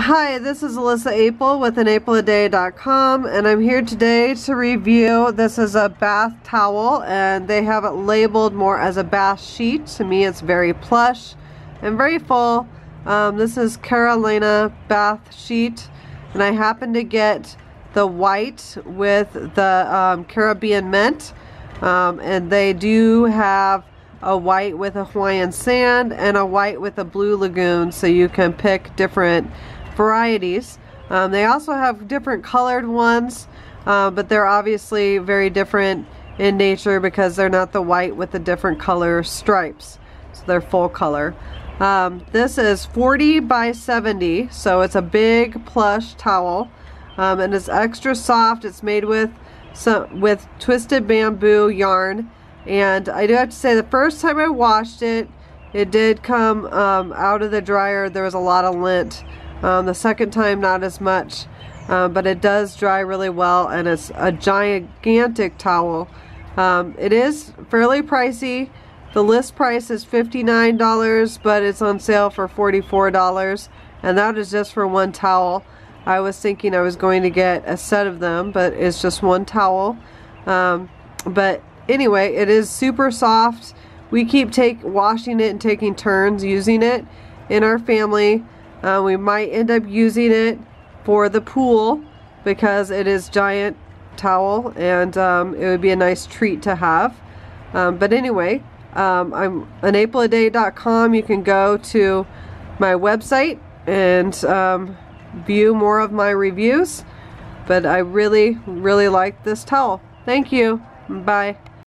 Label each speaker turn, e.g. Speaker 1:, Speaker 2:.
Speaker 1: Hi, this is Alyssa Apel with anapeladay.com, and I'm here today to review. This is a bath towel, and they have it labeled more as a bath sheet. To me, it's very plush and very full. This is Carolina bath sheet, and I happen to get the white with the Caribbean mint, and they do have a white with a Hawaiian sand and a white with a blue lagoon, so you can pick different varieties. They also have different colored ones, but they're obviously very different in nature because they're not the white with the different color stripes, so they're full color. This is 40 by 70, so it's a big plush towel, and it's extra soft. It's made with twisted bamboo yarn, and I do have to say, the first time I washed it, it did come out of the dryer. There was a lot of lint. The second time, not as much, but it does dry really well, and it's a gigantic towel. It is fairly pricey. The list price is $59, but it's on sale for $44, and that is just for one towel. I was thinking I was going to get a set of them, but it's just one towel. But anyway, it is super soft. We keep washing it and taking turns using it in our family. We might end up using it for the pool because it is giant towel, and it would be a nice treat to have. But anyway, I'm anapeladay.com. You can go to my website and view more of my reviews. But I really like this towel. Thank you. Bye.